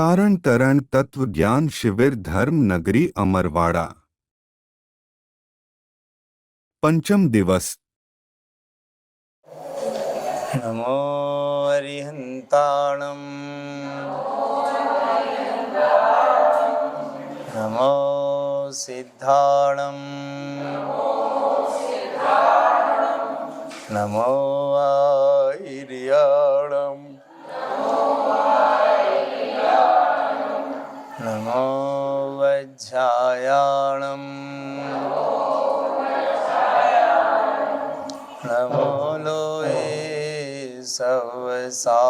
तारण तरण तत्व ज्ञान शिविर धर्म नगरी अमरवाड़ा। पंचम दिवस। नमो अरिहंताणं नमो सिद्धाणं नमो आयर्याणं नमो वज्रायाणं नमो लोये सवसाहुणम्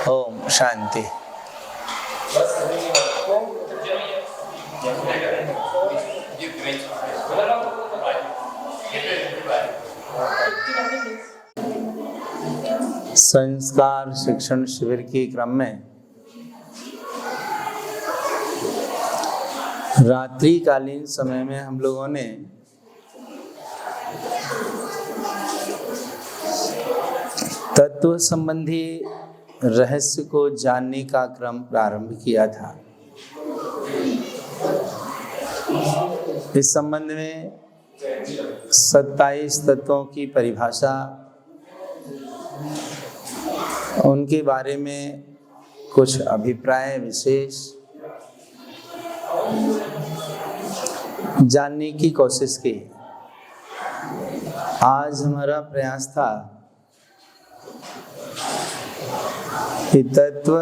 ओम शांति। संस्कार शिक्षण शिविर के क्रम में रात्रिकालीन समय में हम लोगों ने तत्व संबंधी रहस्य को जानने का क्रम प्रारंभ किया था। इस संबंध में 27 तत्वों की परिभाषा, उनके बारे में कुछ अभिप्राय विशेष जानने की कोशिश की। आज हमारा प्रयास था कि तत्व,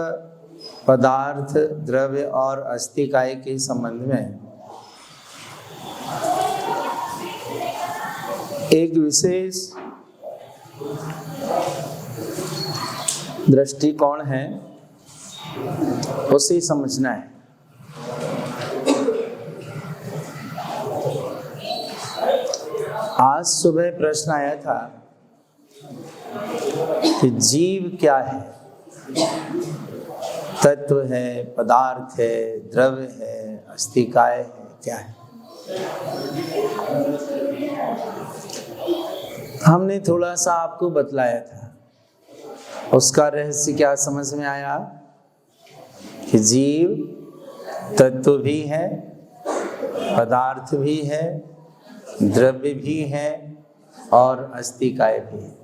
पदार्थ, द्रव्य और अस्थिकाय के संबंध में एक विशेष दृष्टिकोण है, उसे समझना है। आज सुबह प्रश्न आया था कि जीव क्या है? तत्व है, पदार्थ है, द्रव्य है, अस्थिकाय है, क्या है? हमने थोड़ा सा आपको बतलाया था। उसका रहस्य क्या समझ में आया कि जीव तत्व भी है, पदार्थ भी है, द्रव्य भी है और अस्थिकाय भी है।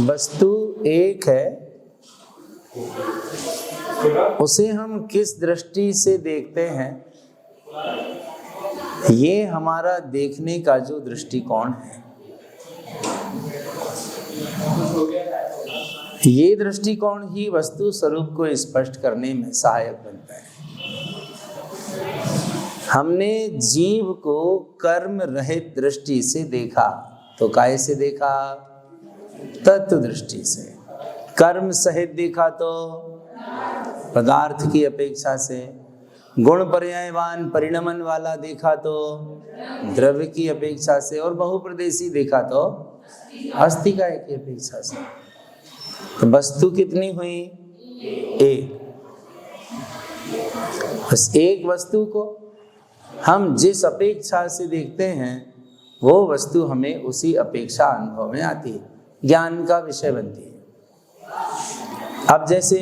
वस्तु एक है, उसे हम किस दृष्टि से देखते हैं, ये हमारा देखने का जो दृष्टिकोण है, ये दृष्टिकोण ही वस्तु स्वरूप को स्पष्ट करने में सहायक बनता है। हमने जीव को कर्म रहित दृष्टि से देखा, तो काय से देखा? तत्व दृष्टि से। कर्म सहित देखा तो पदार्थ की अपेक्षा से। गुण पर्यायवान परिणमन वाला देखा तो द्रव्य की अपेक्षा से, और बहुप्रदेशी देखा तो अस्थिकाय की अपेक्षा से। तो वस्तु कितनी हुई? एक। बस एक वस्तु को हम जिस अपेक्षा से देखते हैं, वो वस्तु हमें उसी अपेक्षा अनुभव में आती है, ज्ञान का विषय बनती है। अब जैसे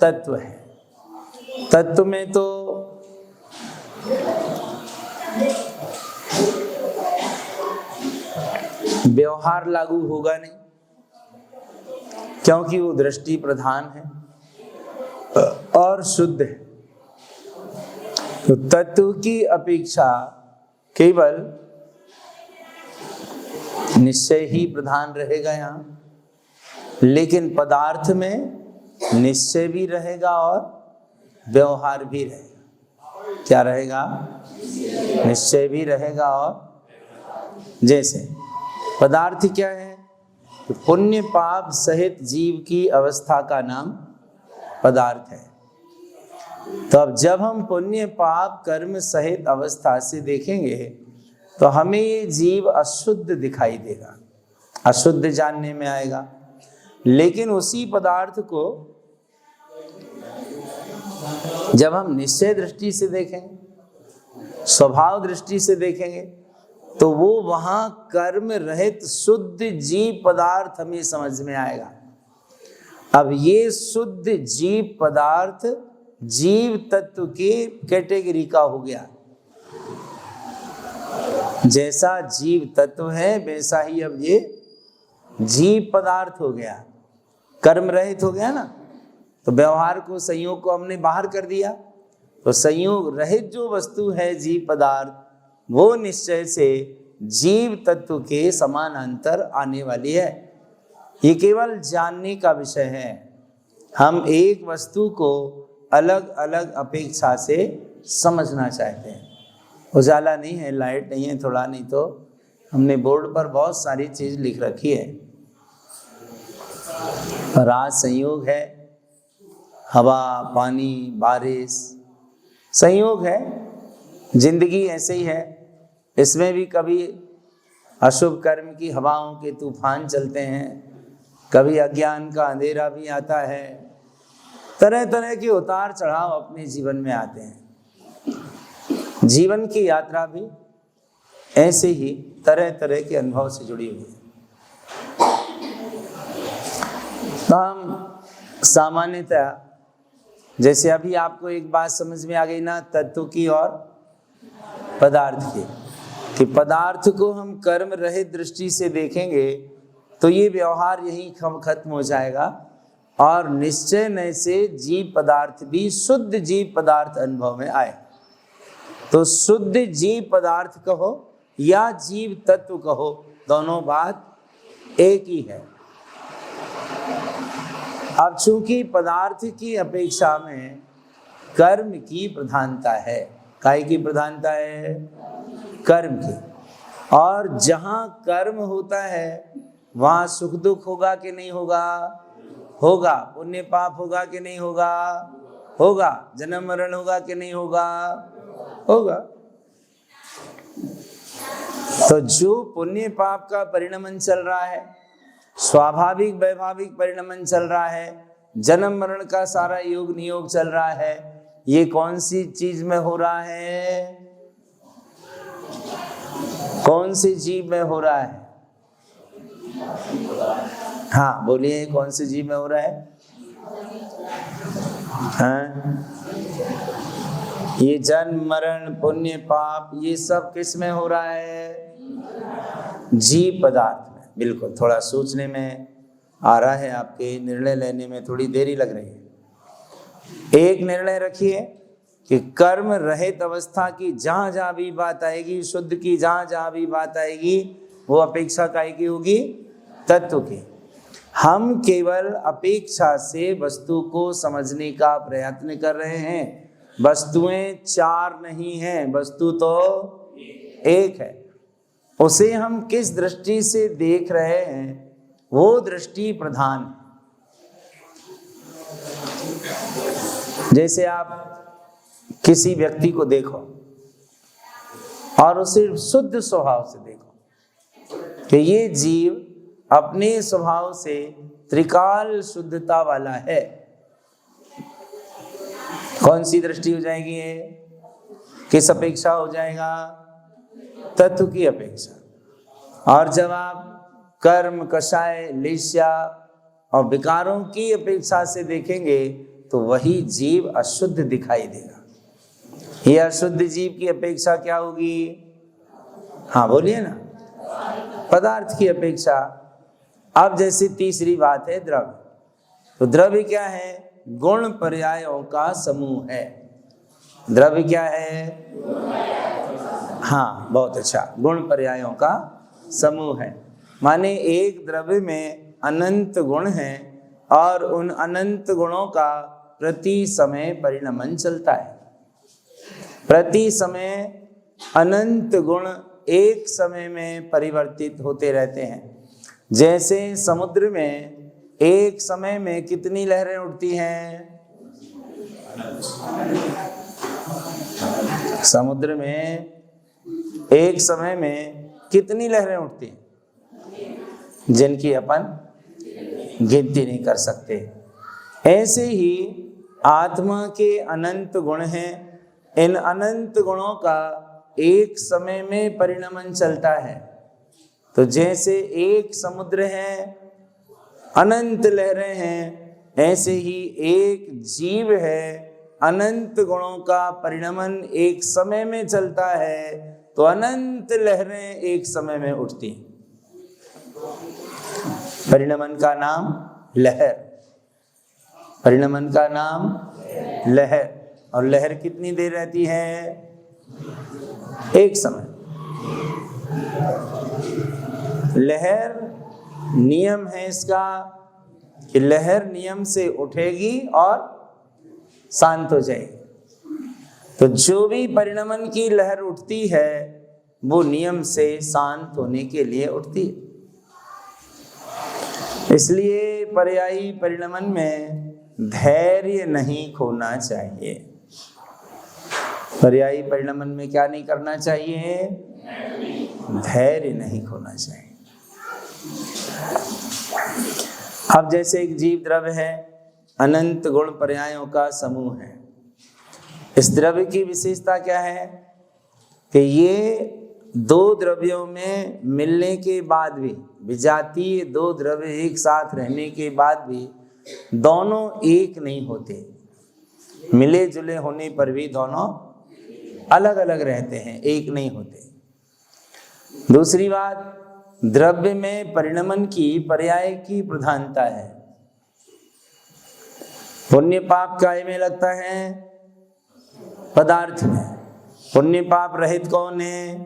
तत्व है, तत्व में तो व्यवहार लागू होगा नहीं, क्योंकि वो दृष्टि प्रधान है और शुद्ध है। तो तत्व की अपेक्षा केवल निश्चय ही प्रधान रहेगा यहाँ, लेकिन पदार्थ में निश्चय भी रहेगा और व्यवहार भी रहेगा। क्या रहेगा? निश्चय भी रहेगा और जैसे पदार्थ क्या है? तो पुण्य पाप सहित जीव की अवस्था का नाम पदार्थ है। तो अब जब हम पुण्य पाप कर्म सहित अवस्था से देखेंगे तो हमें ये जीव अशुद्ध दिखाई देगा, अशुद्ध जानने में आएगा। लेकिन उसी पदार्थ को जब हम निश्चय दृष्टि से देखें स्वभाव दृष्टि से देखेंगे तो वो वहां कर्म रहित शुद्ध जीव पदार्थ हमें समझ में आएगा। अब ये शुद्ध जीव पदार्थ जीव तत्व की कैटेगरी का हो गया। जैसा जीव तत्व है वैसा ही अब ये जीव पदार्थ हो गया, कर्म रहित हो गया ना। तो व्यवहार को, संयोग को हमने बाहर कर दिया, तो संयोग रहित जो वस्तु है जीव पदार्थ, वो निश्चय से जीव तत्व के समानांतर आने वाली है। ये केवल जानने का विषय है। हम एक वस्तु को अलग अलग अपेक्षा से समझना चाहते हैं। उजाला नहीं है, लाइट नहीं है, थोड़ा नहीं तो हमने बोर्ड पर बहुत सारी चीज लिख रखी है। रात संयोग है, हवा, पानी, बारिश संयोग है। जिंदगी ऐसे ही है, इसमें भी कभी अशुभ कर्म की हवाओं के तूफान चलते हैं, कभी अज्ञान का अंधेरा भी आता है। तरह तरह के उतार चढ़ाव अपने जीवन में आते हैं। जीवन की यात्रा भी ऐसे ही तरह तरह के अनुभव से जुड़ी हुई है। तो हम सामान्यतः, जैसे अभी आपको एक बात समझ में आ गई ना, तत्व की और पदार्थ की, कि पदार्थ को हम कर्म रहित दृष्टि से देखेंगे तो ये व्यवहार यहीं खत्म हो जाएगा और निश्चय नय से जीव पदार्थ भी शुद्ध जीव पदार्थ अनुभव में आए। तो शुद्ध जीव पदार्थ कहो या जीव तत्व कहो, दोनों बात एक ही है। अब चूंकि पदार्थ की अपेक्षा में कर्म की प्रधानता है, काय की प्रधानता है? कर्म की। और जहां कर्म होता है वहां सुख दुख होगा कि नहीं होगा? होगा। पुण्य पाप होगा कि नहीं होगा? होगा। जन्म मरण होगा कि नहीं होगा? होगा। तो जो पुण्य पाप का परिणमन चल रहा है, स्वाभाविक वैभाविक परिणमन चल रहा है, जन्म मरण का सारा योग नियोग चल रहा है, ये कौन सी चीज में हो रहा है? कौन सी जीव में हो रहा है? हाँ बोलिए, कौन सी जीव में हो रहा है? हाँ? ये जन्म मरण पुण्य पाप ये सब किस में हो रहा है? जीव पदार्थ में। बिल्कुल, थोड़ा सोचने में आ रहा है, आपके निर्णय लेने में थोड़ी देरी लग रही है। एक निर्णय रखिए कि कर्म रहित अवस्था की जहां जहां भी बात आएगी, शुद्ध की जहां जहां भी बात आएगी, वो अपेक्षा काय की होगी? तत्व की। हम केवल अपेक्षा से वस्तु को समझने का प्रयत्न कर रहे हैं। वस्तुएं चार नहीं हैं, वस्तु तो एक है। उसे हम किस दृष्टि से देख रहे हैं, वो दृष्टि प्रधान। जैसे आप किसी व्यक्ति को देखो और उसे शुद्ध स्वभाव से देखो कि ये जीव अपने स्वभाव से त्रिकाल शुद्धता वाला है, कौन सी दृष्टि हो जाएगी? ये किस अपेक्षा हो जाएगा? तत्व की अपेक्षा। और जब आप कर्म, कषाय, लेस्या और विकारों की अपेक्षा से देखेंगे तो वही जीव अशुद्ध दिखाई देगा। ये अशुद्ध जीव की अपेक्षा क्या होगी? हाँ बोलिए ना, पदार्थ की अपेक्षा। अब जैसे तीसरी बात है द्रव्य। तो द्रव्य क्या है? गुण पर्यायों का समूह है। द्रव्य क्या है? हाँ बहुत अच्छा, गुण पर्यायों का समूह है। माने एक द्रव्य में अनंत गुण हैं और उन अनंत गुणों का प्रति समय परिणमन चलता है। प्रति समय अनंत गुण एक समय में परिवर्तित होते रहते हैं। जैसे समुद्र में एक समय में कितनी लहरें उठती हैं? समुद्र में एक समय में कितनी लहरें उठती हैं, जिनकी अपन गिनती नहीं कर सकते। ऐसे ही आत्मा के अनंत गुण हैं इन अनंत गुणों का एक समय में परिणमन चलता है। तो जैसे एक समुद्र है, अनंत लहरें हैं, ऐसे ही एक जीव है, अनंत गुणों का परिणमन एक समय में चलता है। तो अनंत लहरें एक समय में उठती हैं। परिणमन का नाम लहर, परिणमन का नाम लहर। और लहर कितनी देर रहती है? एक समय। लहर नियम है इसका कि लहर नियम से उठेगी और शांत हो जाएगी। तो जो भी परिणमन की लहर उठती है वो नियम से शांत होने के लिए उठती है। इसलिए पर्यायी परिणमन में धैर्य नहीं खोना चाहिए। पर्यायी परिणमन में क्या नहीं करना चाहिए? धैर्य नहीं खोना चाहिए। अब जैसे एक जीव द्रव्य है, अनंत गुण पर्यायों का समूह है। इस द्रव्य की विशेषता क्या है कि ये दो द्रव्यों में मिलने के बाद भी, विजातीय दो द्रव्य एक साथ रहने के बाद भी दोनों एक नहीं होते। मिले जुले होने पर भी दोनों अलग अलग रहते हैं, एक नहीं होते। दूसरी बात, द्रव्य में परिणमन की पर्याय की प्रधानता है। पुण्य पाप काय में लगता है? पदार्थ में। पुण्य पाप रहित कौन है?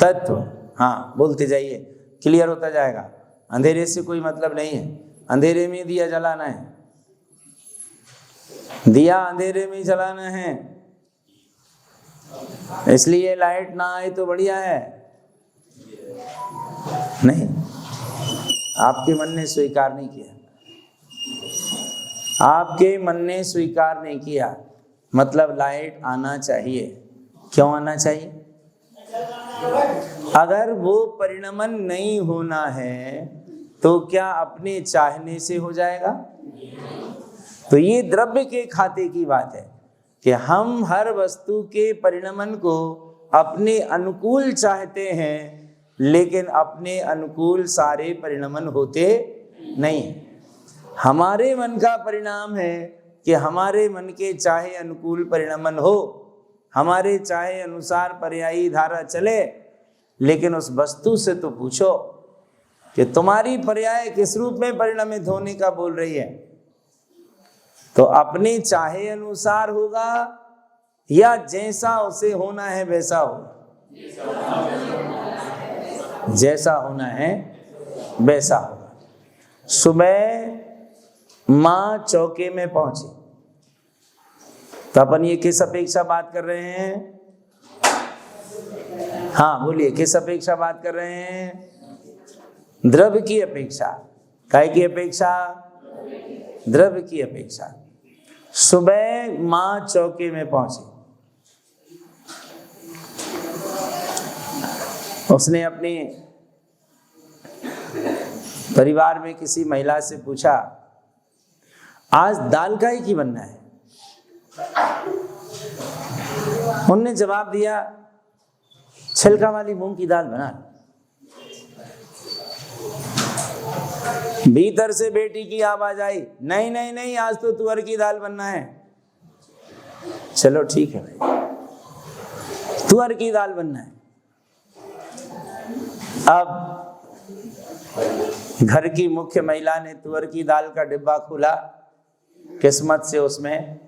तत्व। हाँ, बोलते जाइए, क्लियर होता जाएगा। अंधेरे से कोई मतलब नहीं है। अंधेरे में दिया जलाना है, दिया अंधेरे में जलाना है, इसलिए लाइट ना आए तो बढ़िया है। नहीं, आपके मन ने स्वीकार नहीं किया, आपके मन ने स्वीकार नहीं किया। मतलब लाइट आना चाहिए। क्यों आना चाहिए? अगर वो परिणमन नहीं होना है तो क्या अपने चाहने से हो जाएगा? तो ये द्रव्य के खाते की बात है कि हम हर वस्तु के परिणमन को अपने अनुकूल चाहते हैं, लेकिन अपने अनुकूल सारे परिणमन होते नहीं। हमारे मन का परिणाम है कि हमारे मन के चाहे अनुकूल परिणमन हो, हमारे चाहे अनुसार पर्यायी धारा चले, लेकिन उस वस्तु से तो पूछो कि तुम्हारी पर्याय किस रूप में परिणमित होने का बोल रही है। तो अपने चाहे अनुसार होगा या जैसा उसे होना है वैसा होगा? जैसा होना है वैसा होगा। सुबह माँ चौके में पहुंची, तो अपन ये किस अपेक्षा बात कर रहे हैं? हाँ बोलिए, किस अपेक्षा बात कर रहे हैं? द्रव्य की अपेक्षा। काय की अपेक्षा? द्रव्य की अपेक्षा। सुबह माँ चौके में पहुंची, उसने अपने परिवार में किसी महिला से पूछा, आज दाल काहे की बनना है? उन्होंने जवाब दिया, छिलका वाली मूंग की दाल बना। भीतर से बेटी की आवाज आई, नहीं नहीं नहीं, आज तो तुअर की दाल बनना है। चलो ठीक है भाई, तुअर की दाल बनना है। अब घर की मुख्य महिला ने तुअर की दाल का डिब्बा खोला, किस्मत से उसमें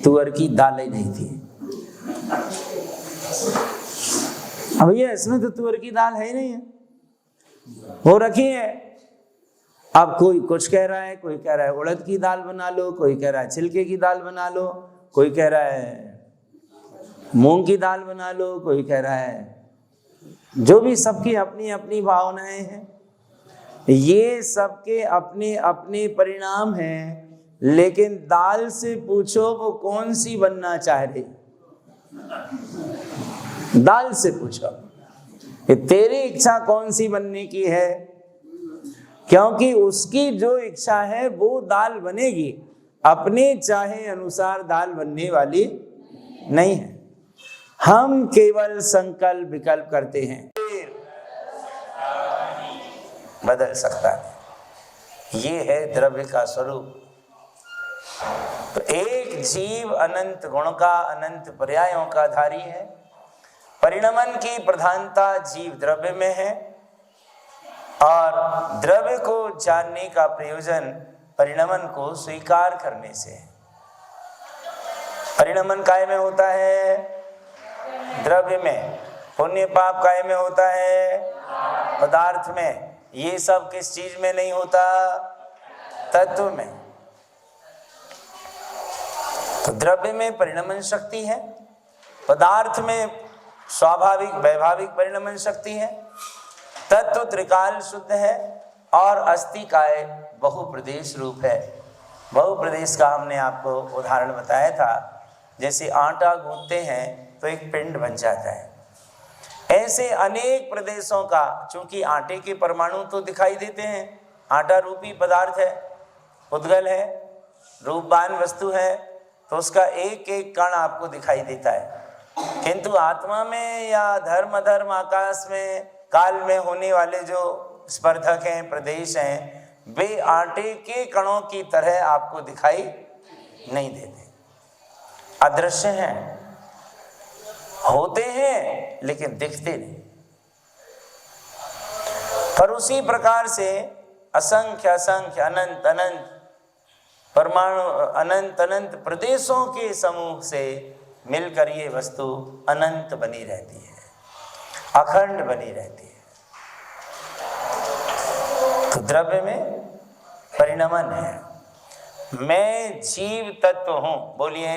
तुअर की दाल ही नहीं थी। अब ये इसमें तो तुअर की दाल है ही नहीं है, वो रखी है। अब कोई कुछ कह रहा है, कोई कह रहा है उड़द की दाल बना लो, कोई कह रहा है छिलके की दाल बना लो, कोई कह रहा है मूंग की दाल बना लो, कोई कह रहा है, जो भी सबकी अपनी अपनी भावनाएं हैं। ये सबके अपने अपने परिणाम हैं, लेकिन दाल से पूछो वो कौन सी बनना चाह रही। दाल से पूछो कि तेरी इच्छा कौन सी बनने की है, क्योंकि उसकी जो इच्छा है वो दाल बनेगी, अपने चाहे अनुसार दाल बनने वाली नहीं है। हम केवल संकल्प विकल्प करते हैं, बदल सकता है। ये है द्रव्य का स्वरूप। तो एक जीव अनंत गुण का, अनंत पर्यायों का धारी है। परिणमन की प्रधानता जीव द्रव्य में है और द्रव्य को जानने का प्रयोजन परिणमन को स्वीकार करने से है। परिणमन काय में होता है? द्रव्य में। पुण्य पाप काय में होता है? पदार्थ में। ये सब किस चीज में नहीं होता? तत्व में। तो द्रव्य में परिणमन शक्ति है, पदार्थ में स्वाभाविक वैभाविक परिणमन शक्ति है, तत्व त्रिकाल शुद्ध है और अस्थि काय बहुप्रदेश रूप है। बहुप्रदेश का हमने आपको उदाहरण बताया था। जैसे आटा गूंथते हैं तो एक पिंड बन जाता है, ऐसे अनेक प्रदेशों का, चूंकि आटे के परमाणु तो दिखाई देते हैं, आटा रूपी पदार्थ है, उद्गल है, रूपवान वस्तु है, तो उसका एक एक कण आपको दिखाई देता है। किंतु आत्मा में या धर्म अधर्म, आकाश में, काल में होने वाले जो स्पर्धक हैं, प्रदेश हैं, वे आटे के कणों की तरह आपको दिखाई नहीं देते, अदृश्य हैं, होते हैं लेकिन दिखते नहीं। पर उसी प्रकार से असंख्य असंख्य अनंत अनंत परमाणु, अनंत अनंत प्रदेशों के समूह से मिलकर ये वस्तु अनंत बनी रहती है, अखंड बनी रहती है। तो द्रव्य में परिणमन है। मैं जीव तत्व हूं, बोलिए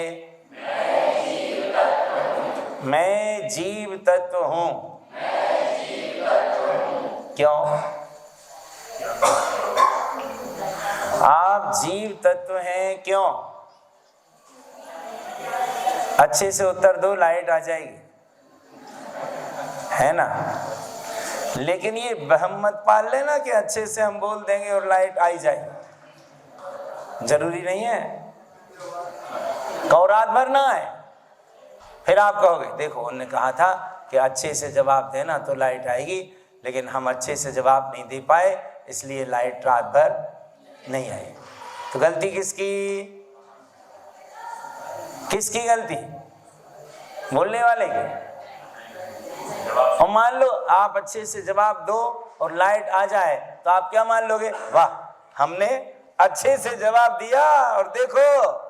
मैं जीव तत्व हूं। क्यों? आप जीव तत्व हैं क्यों? अच्छे से उत्तर दो, लाइट आ जाएगी, है ना। लेकिन ये वहम मत पाल लेना कि अच्छे से हम बोल देंगे और लाइट आ ही जाएगी। जरूरी नहीं है। कहो रात भर ना आए, फिर आप कहोगे देखो उन्होंने कहा था कि अच्छे से जवाब देना तो लाइट आएगी, लेकिन हम अच्छे से जवाब नहीं दे पाए इसलिए लाइट रात भर नहीं आई। तो गलती किसकी? किसकी गलती? बोलने वाले की। और मान लो आप अच्छे से जवाब दो और लाइट आ जाए तो आप क्या मान लोगे? वाह, हमने अच्छे से जवाब दिया और देखो।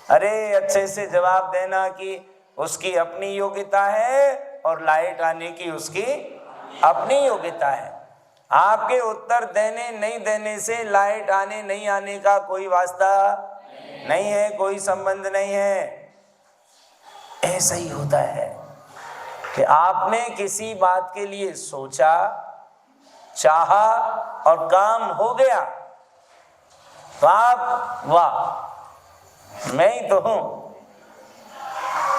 अरे अच्छे से जवाब देना की उसकी अपनी योग्यता है और लाइट आने की उसकी अपनी योग्यता है। आपके उत्तर देने नहीं देने से लाइट आने नहीं आने का कोई वास्ता नहीं है, कोई संबंध नहीं है। ऐसा ही होता है कि आपने किसी बात के लिए सोचा, चाहा और काम हो गया तो आप वाह मैं ही तो हूं।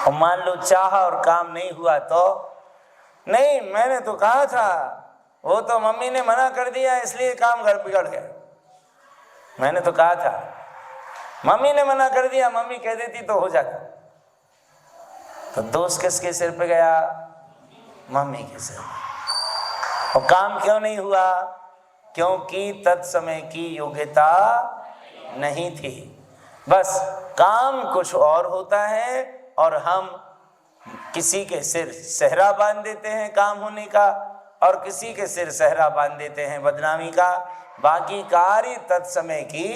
और मान लो चाहा और काम नहीं हुआ तो नहीं, मैंने तो कहा था, वो तो मम्मी ने मना कर दिया इसलिए काम घर बिगड़ गया। मैंने तो कहा था, मम्मी ने मना कर दिया, मम्मी कह देती तो हो जाता। तो दोष किसके सिर पे गया? मम्मी के सिर पे। और काम क्यों नहीं हुआ? क्योंकि तत्समय की योग्यता नहीं थी। बस काम कुछ और होता है और हम किसी के सिर सेहरा बांध देते हैं काम होने का और किसी के सिर सेहरा बांध देते हैं बदनामी का। बाकी कार्य तत्समय की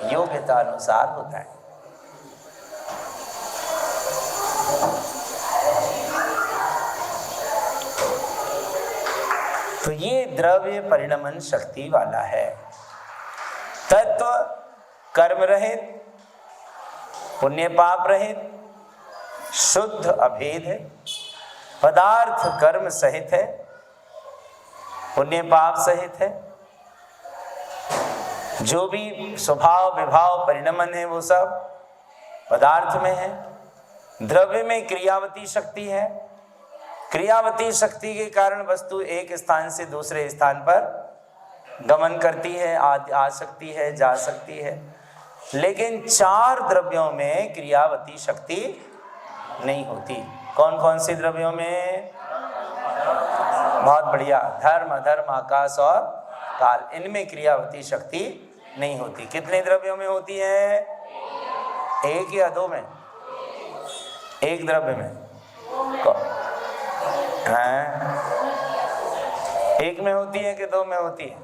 योग्यता अनुसार होता है। तो ये द्रव्य परिणमन शक्ति वाला है। तत्व कर्म रहित, पुण्य पाप रहित, शुद्ध अभेद है। पदार्थ कर्म सहित है, पुण्य पाप सहित है। जो भी स्वभाव विभाव परिणमन है वो सब पदार्थ में है। द्रव्य में क्रियावती शक्ति है। क्रियावती शक्ति के कारण वस्तु एक स्थान से दूसरे स्थान पर गमन करती है, आ सकती है, जा सकती है। लेकिन 4 द्रव्यों में क्रियावती शक्ति नहीं होती। कौन कौन से द्रव्यों में? बहुत बढ़िया, धर्म, अधर्म, आकाश और काल, इनमें क्रियावती शक्ति नहीं होती। कितने द्रव्यों में होती है? 1 या 2 में? 1 द्रव्य में है। 1 में होती है कि 2 में होती है?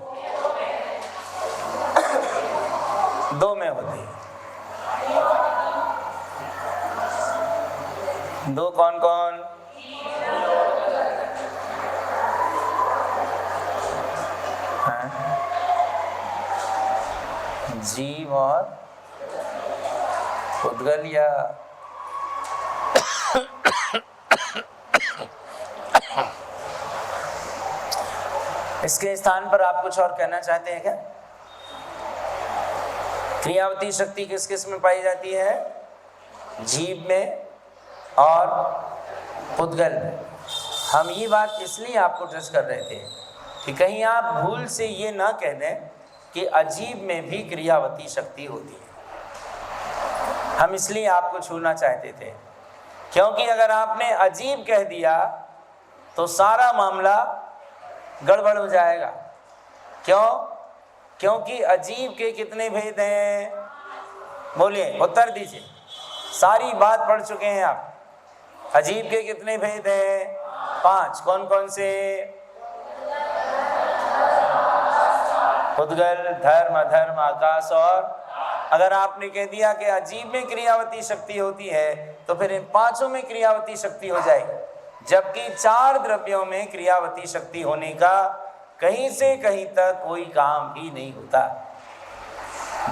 2 में होती है। 2 कौन कौन? जीव और उद्गल या इसके स्थान पर आप कुछ और कहना चाहते हैं क्या? क्रियावती शक्ति किस किस में पाई जाती है? जीव में और उद्गल में। हम ये बात इसलिए आपको टच कर रहे थे कि कहीं आप भूल से ये ना कह दें कि अजीब में भी क्रियावती शक्ति होती है। हम इसलिए आपको छूना चाहते थे, क्योंकि अगर आपने अजीब कह दिया तो सारा मामला गड़बड़ हो जाएगा। क्यों? क्योंकि अजीब के कितने भेद हैं? बोलिए, उत्तर दीजिए। सारी बात पढ़ चुके हैं आप। अजीब के कितने भेद हैं? 5। कौन कौन से? उद्गल, धर्म, अधर्म, आकाश और। अगर आपने कह दिया कि अजीब में क्रियावती शक्ति होती है तो फिर इन 5 में क्रियावती शक्ति हो जाएगी, जबकि 4 द्रव्यों में क्रियावती शक्ति होने का कहीं से कहीं तक कोई काम ही नहीं होता।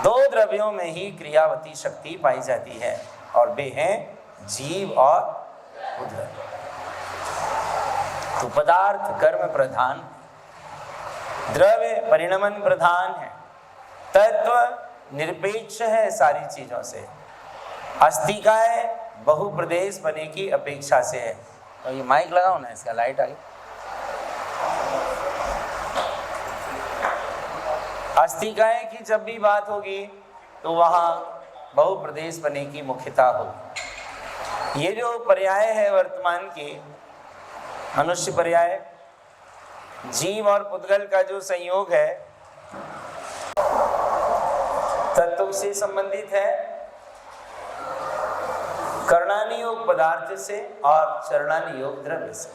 2 द्रव्यों में ही क्रियावती शक्ति पाई जाती है और वे हैं जीव और उद्गल। तो पदार्थ कर्म प्रधान, द्रव्य परिणमन प्रधान है, तत्व निरपेक्ष है सारी चीजों से, अस्तिकाय बहुप्रदेश बने की अपेक्षा से है। तो ये माइक लगाओ ना, इसका लाइट आ गई। अस्तिकाय की जब भी बात होगी तो वहाँ बहुप्रदेश बने की मुख्यता होगी। ये जो पर्याय है वर्तमान की, मनुष्य पर्याय, जीव और पुद्गल का जो संयोग है तत्व से संबंधित है, कर्णानि योग पदार्थ से और चरणानि योग द्रव्य से।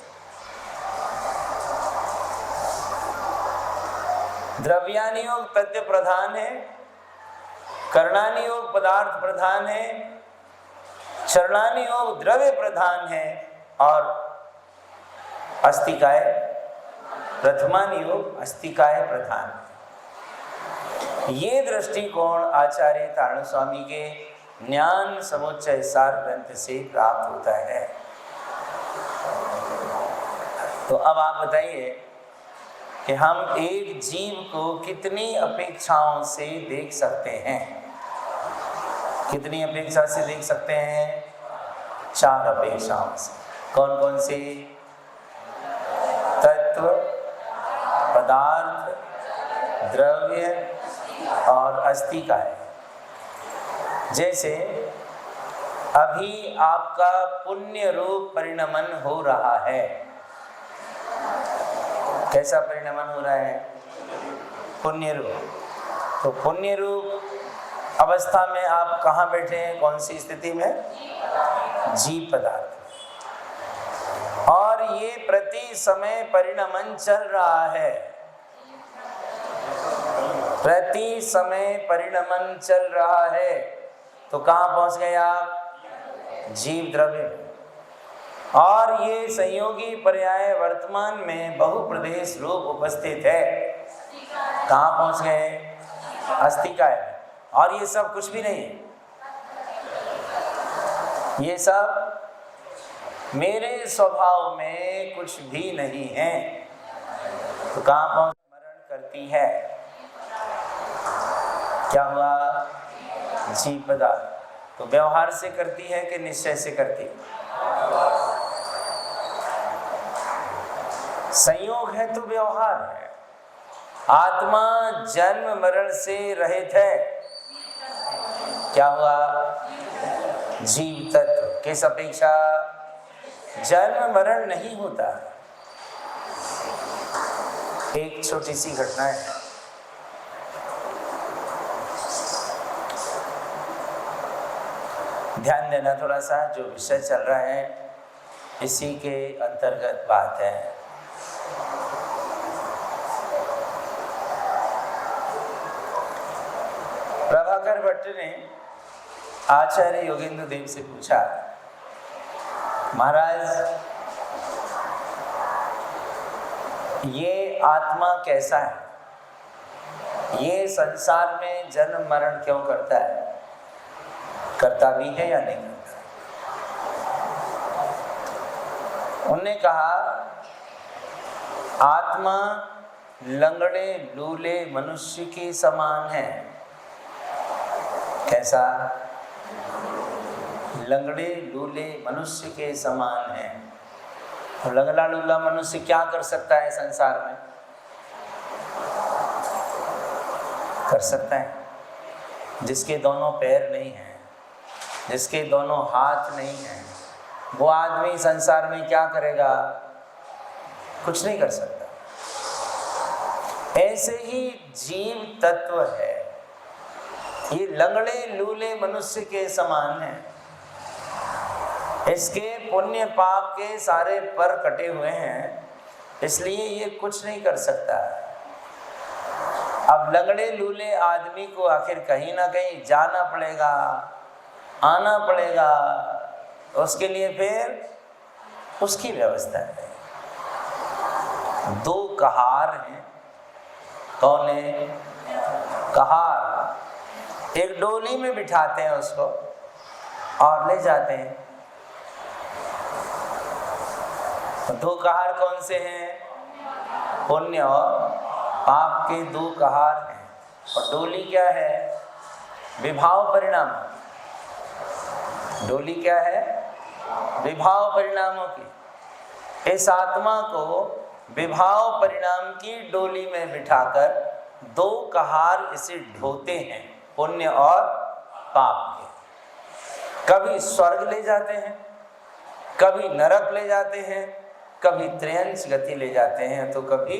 द्रव्यानि योग तत्व प्रधान है, कर्णानि योग पदार्थ प्रधान है, चरणानि योग द्रव्य प्रधान है और अस्तिकाय प्रथमानि योग अस्तिकाय प्रधान। ये दृष्टिकोण आचार्य तारण स्वामी के ज्ञान समुच्चय सार ग्रंथ से प्राप्त होता है। तो अब आप बताइए कि हम एक जीव को कितनी अपेक्षाओं से देख सकते हैं? कितनी अपेक्षा से देख सकते हैं? 4 अपेक्षाओं से। कौन कौन सी? तत्व, पदार्थ, द्रव्य और अस्तिकाय। जैसे अभी आपका पुण्य रूप परिणमन हो रहा है। कैसा परिणमन हो रहा है? पुण्य रूप। तो पुण्य रूप अवस्था में आप कहाँ बैठे हैं? कौन सी स्थिति में? जीव पदार्थ। और ये प्रति समय परिणमन चल रहा है, प्रति समय परिणमन चल रहा है। तो कहाँ पहुंच गए आप? जीव द्रव्य। और ये संयोगी पर्याय वर्तमान में बहुप्रदेश रूप उपस्थित है। कहाँ पहुंच गए? अस्तिकाय। और ये सब कुछ भी नहीं है, ये सब मेरे स्वभाव में कुछ भी नहीं है। तो कहाँ पहुंच? स्मरण करती है। क्या हुआ? जीव पदार्थ। तो व्यवहार से करती है कि निश्चय से करती है? संयोग है तो व्यवहार है। आत्मा जन्म मरण से रहित है, क्या हुआ? जीव तत्व। किस अपेक्षा? जन्म मरण नहीं होता। एक छोटी सी घटना है। ध्यान देना थोड़ा सा, जो विषय चल रहा है इसी के अंतर्गत बात है। प्रभाकर भट्ट ने आचार्य योगेंद्र देव से पूछा, महाराज ये आत्मा कैसा है? ये संसार में जन्म मरण क्यों करता है? करता भी है या नहीं करता? उन्होंने कहा, आत्मा लंगड़े लूले मनुष्य के समान है। कैसा? लंगड़े लूले मनुष्य के समान है। तो लंगड़ा लूला मनुष्य क्या कर सकता है संसार में? कर सकता है? जिसके दोनों पैर नहीं हैं, जिसके दोनों हाथ नहीं हैं, वो आदमी संसार में क्या करेगा? कुछ नहीं कर सकता। ऐसे ही जीव तत्व है, ये लंगड़े लूले मनुष्य के समान है। इसके पुण्य पाप के सारे पर कटे हुए हैं, इसलिए ये कुछ नहीं कर सकता। अब लंगड़े लूले आदमी को आखिर कहीं ना कहीं जाना पड़ेगा, आना पड़ेगा, उसके लिए फिर उसकी व्यवस्था है। दो कहार हैं। कौन है? कहार। एक डोली में बिठाते हैं उसको और ले जाते हैं। दो कहार कौन से हैं? पुण्य और पाप के दो कहार हैं। और डोली क्या है? विभाव परिणाम। डोली क्या है? विभाव परिणामों की। इस आत्मा को विभाव परिणाम की डोली में बिठाकर दो कहार इसे ढोते हैं, पुण्य और पाप के। कभी स्वर्ग ले जाते हैं, कभी नरक ले जाते हैं, कभी त्रियंश गति ले जाते हैं, तो कभी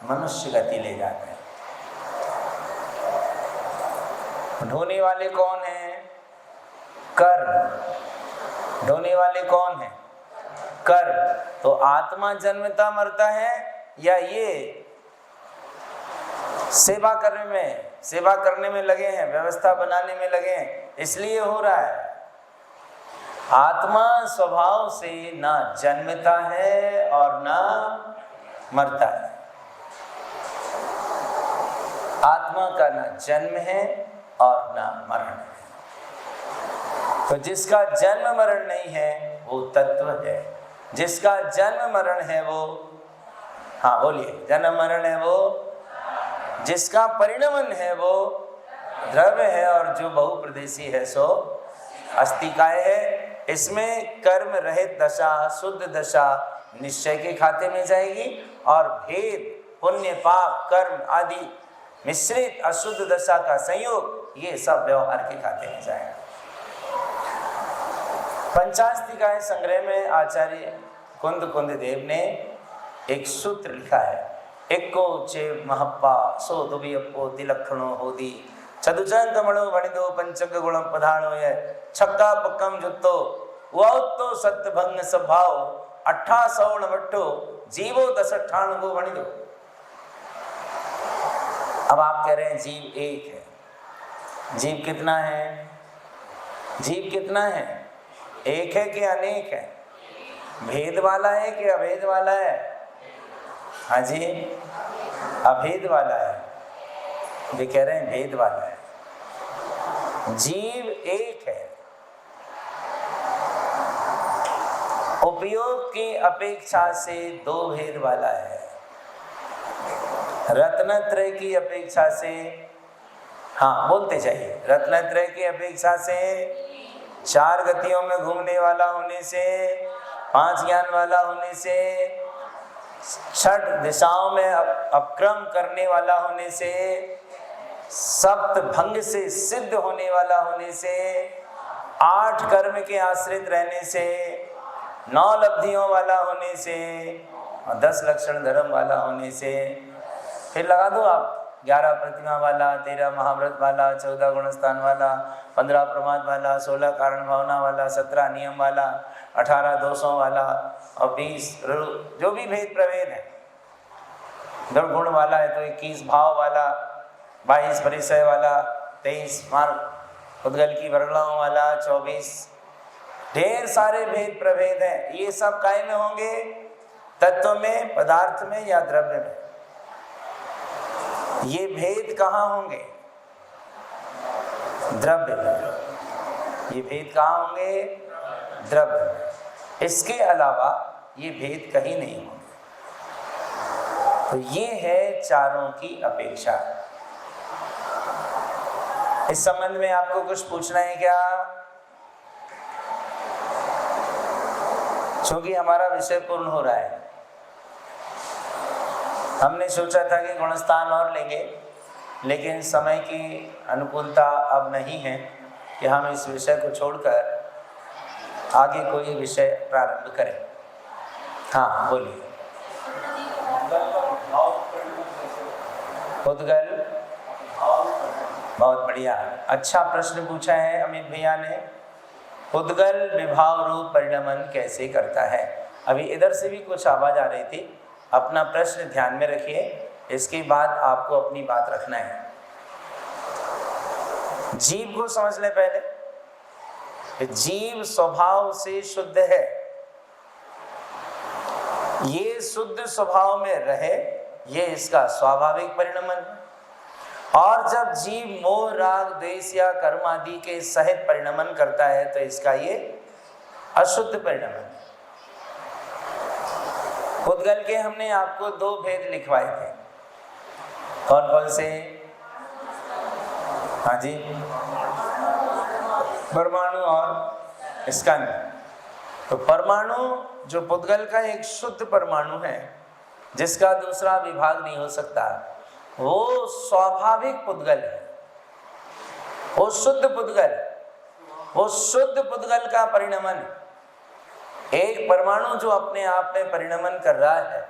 मनुष्य गति ले जाते हैं। ढोने वाले कौन हैं? कर्म। ढोने वाले कौन हैं? कर्म। तो आत्मा जन्मता मरता है या ये सेवा करने में लगे हैं, व्यवस्था बनाने में लगे हैं, इसलिए हो रहा है। आत्मा स्वभाव से ना जन्मता है और ना मरता है। आत्मा का ना जन्म है और ना मरण है। तो जिसका जन्म मरण नहीं है वो तत्व है। जिसका जन्म मरण है वो, हाँ बोलिए, जन्म मरण है वो, जिसका परिणमन है वो द्रव्य है, और जो बहुप्रदेशी है सो अस्तिकाय है। इसमें कर्म रहित दशा, शुद्ध दशा निश्चय के खाते में जाएगी, और भेद, पुण्य पाप कर्म आदि मिश्रित अशुद्ध दशा का संयोग, ये सब व्यवहार के खाते में जाएगा। पंचास्तिकाय संग्रह में आचार्य कुंद देव ने एक सूत्र लिखा है, एक्को चे महप्पा सो दुबियप्पो तिलक्षणो होदी चतुचंकमणो वणिदो पंचक गुणम पधानो है छक्का पक्कम जुत्तो वौत्तो सत्यभंग स्वभाव अट्ठा सौण मट्ठो जीवो दस अट्ठाण गो वणिदो। अब आप कह रहे हैं जीव एक है। जीव कितना है? जीव कितना है? एक है कि अनेक है? भेद वाला है कि अभेद वाला है? हाँ जी, अभेद वाला है। ये कह रहे हैं भेद वाला है। जीव एक है, उपयोग की अपेक्षा से दो भेद वाला है। रत्नत्रय की अपेक्षा से, हाँ बोलते जाइए, रत्नत्रय की अपेक्षा से, चार गतियों में घूमने वाला होने से, पांच ज्ञान वाला होने से, छठ दिशाओं में अपक्रम करने वाला होने से, सप्त भंग से सिद्ध होने वाला होने से, 8 कर्म के आश्रित रहने से, 9 लब्धियों वाला होने से और 10 लक्षण धर्म वाला होने से, फिर लगा दो आप 11 प्रतिमा वाला, 13 महाव्रत वाला, 14 गुणस्थान वाला, 15 प्रमाद वाला, 16 कारण भावना वाला, 17 नियम वाला, 18 दोषों वाला और 20 जो भी भेद प्रभेद है, दुर्गुण वाला है तो 21 भाव वाला, 22 परिचय वाला, 23 मार्ग उद्गल की वर्गलाओं वाला, 24 ढेर सारे भेद प्रभेद हैं। ये सब काय में होंगे? तत्व में, पदार्थ में या द्रव्य में? ये भेद कहाँ होंगे? द्रव्य में। ये भेद कहाँ होंगे? द्रव्य में। इसके अलावा ये भेद कहीं नहीं होंगे। तो ये है चारों की अपेक्षा। इस संबंध में आपको कुछ पूछना है क्या? क्योंकि हमारा विषय पूर्ण हो रहा है। हमने सोचा था कि गुणस्थान और लेंगे, लेकिन समय की अनुकूलता अब नहीं है कि हम इस विषय को छोड़कर आगे कोई विषय प्रारंभ करें। हाँ बोलिए। उद्गल, बहुत बढ़िया, अच्छा प्रश्न पूछा है अमित भैया ने। उद्गल विभाव रूप परिणमन कैसे करता है? अभी इधर से भी कुछ आवाज आ रही थी, अपना प्रश्न ध्यान में रखिए, इसके बाद आपको अपनी बात रखना है। जीव को समझ ले पहले। जीव स्वभाव से शुद्ध है, ये शुद्ध स्वभाव में रहे, ये इसका स्वाभाविक परिणमन। और जब जीव मोह राग द्वेष या कर्म आदि के सहित परिणमन करता है तो इसका ये अशुद्ध परिणमन। उद्गल के हमने आपको 2 भेद लिखवाए थे। कौन कौन से? हाँ जी, परमाणु और स्कंद। तो परमाणु जो पुद्गल का एक शुद्ध परमाणु है जिसका दूसरा विभाग नहीं हो सकता, वो स्वाभाविक पुद्गल है, वो शुद्ध पुद्गल, वो शुद्ध पुद्गल का परिणमन। एक परमाणु जो अपने आप में परिणमन कर रहा है,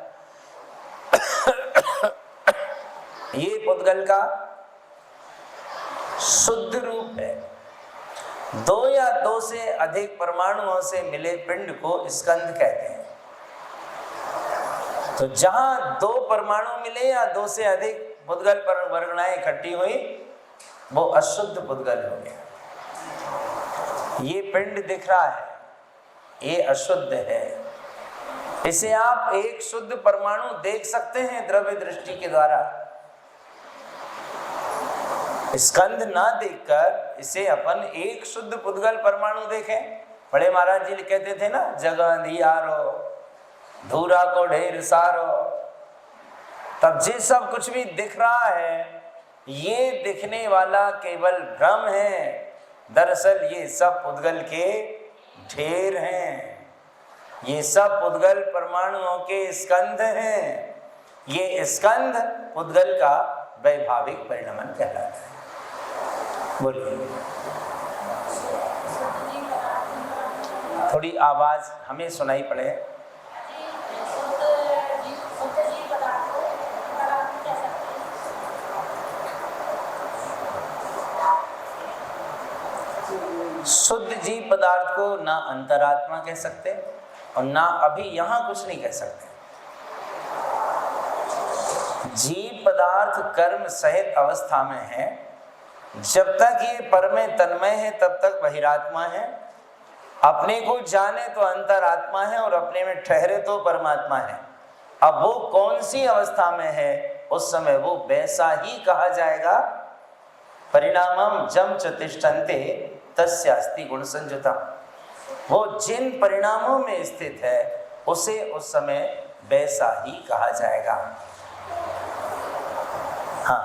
ये पुद्गल का शुद्ध रूप है। 2 या 2 से अधिक परमाणुओं से मिले पिंड को स्कंद कहते हैं। तो जहां 2 परमाणु मिले या 2 से अधिक पुद्गल पर वर्गणाएं इकट्ठी हुई, वो अशुद्ध पुद्गल हो गया। ये पिंड दिख रहा है, ये अशुद्ध है। इसे आप एक शुद्ध परमाणु देख सकते हैं द्रव्य दृष्टि के द्वारा। स्कंद ना देखकर इसे अपन एक शुद्ध पुद्गल परमाणु देखें। बड़े महाराज जी कहते थे ना, जगह अंधियारो धूरा को ढेर सारो। तब जे सब कुछ भी दिख रहा है, ये दिखने वाला केवल भ्रम है। दरअसल ये सब पुद्गल के ढेर हैं, ये सब पुद्गल परमाणुओं के स्कंध हैं। ये स्कंध पुद्गल का वैभाविक परिणमन कहलाता है। बोलिए। थोड़ी आवाज हमें सुनाई पड़े। शुद्ध जीव पदार्थ को ना अंतरात्मा कह सकते और ना अभी यहां कुछ नहीं कह सकते। जीव पदार्थ कर्म सहित अवस्था में है। जब तक ये पर में तन्मय है तब तक बहिरात्मा है, अपने को जाने तो अंतरात्मा है और अपने में ठहरे तो परमात्मा है। अब वो कौन सी अवस्था में है, उस समय वो वैसा ही कहा जाएगा। परिणामम जम च तिष्ठन्ते तस्यास्ति गुण संयुतम। वो जिन परिणामों में स्थित है उसे उस समय वैसा ही कहा जाएगा। हाँ,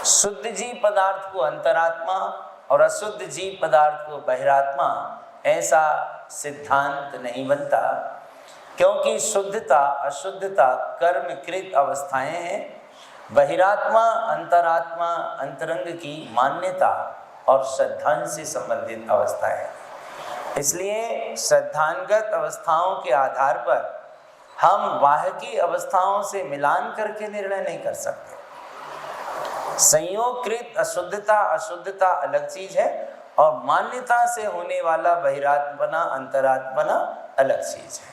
शुद्ध जीव पदार्थ को अंतरात्मा और अशुद्ध जीव पदार्थ को बहिरात्मा, ऐसा सिद्धांत नहीं बनता। क्योंकि शुद्धता अशुद्धता कर्मकृत अवस्थाएं हैं। बहिरात्मा अंतरात्मा अंतरंग की मान्यता और श्रद्धांश से संबंधित अवस्थाएं हैं। इसलिए श्रद्धांगत अवस्थाओं के आधार पर हम बाह्य की अवस्थाओं से मिलान करके निर्णय नहीं कर सकते। संयोगकृत अशुद्धता अशुद्धता अलग चीज है और मान्यता से होने वाला बहिरात्मना अंतरात्मना अलग चीज है।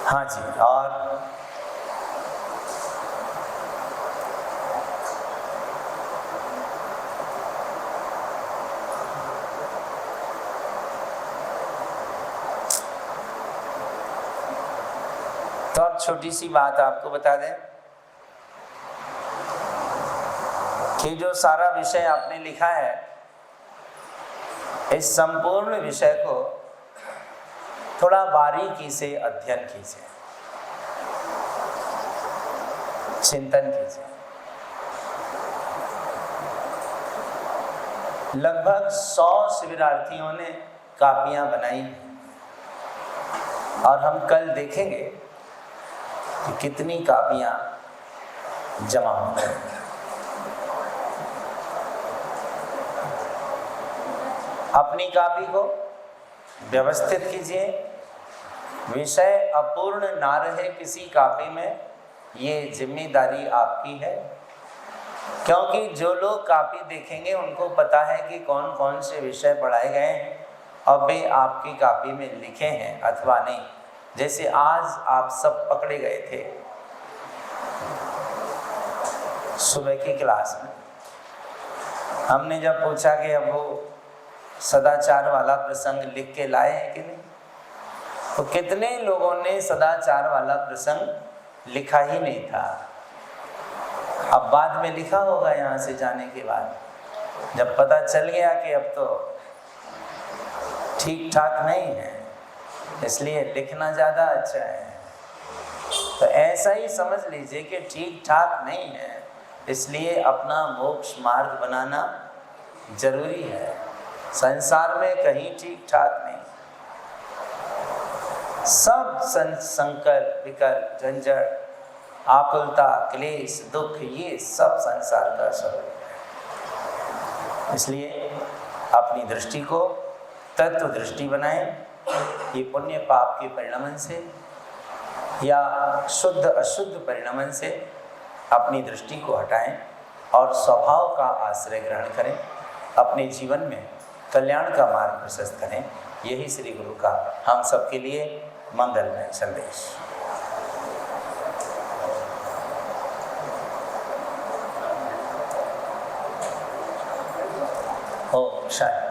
हाँ जी, और तो अब छोटी सी बात आपको बता दें कि जो सारा विषय आपने लिखा है, इस संपूर्ण विषय को थोड़ा बारीकी से अध्ययन कीजिए, चिंतन कीजिए। लगभग 100 शिविरार्थियों ने कापियां बनाई और हम कल देखेंगे कि कितनी कापियां जमा हो गई। अपनी कापी को व्यवस्थित कीजिए, विषय अपूर्ण ना रहे किसी कापी में, ये जिम्मेदारी आपकी है। क्योंकि जो लोग कापी देखेंगे उनको पता है कि कौन कौन से विषय पढ़ाए गए हैं और वे आपकी कापी में लिखे हैं अथवा नहीं। जैसे आज आप सब पकड़े गए थे सुबह की क्लास में, हमने जब पूछा कि अब वो सदाचार वाला प्रसंग लिख के लाए हैं कि नहीं, तो कितने लोगों ने सदाचार वाला प्रसंग लिखा ही नहीं था। अब बाद में लिखा होगा यहाँ से जाने के बाद, जब पता चल गया कि अब तो ठीक ठाक नहीं है, इसलिए लिखना ज़्यादा अच्छा है। तो ऐसा ही समझ लीजिए कि ठीक ठाक नहीं है, इसलिए अपना मोक्ष मार्ग बनाना जरूरी है। संसार में कहीं ठीक ठाक नहीं, सब संकर विकर झंझट आकुलता क्लेश दुख, ये सब संसार का स्वरूप है। इसलिए अपनी दृष्टि को तत्व दृष्टि बनाएं। ये पुण्य पाप के परिणमन से या शुद्ध अशुद्ध परिणमन से अपनी दृष्टि को हटाएं और स्वभाव का आश्रय ग्रहण करें। अपने जीवन में कल्याण का मार्ग प्रशस्त करें। यही श्री गुरु का हम सबके लिए मंगलमय संदेश। ओम शांति।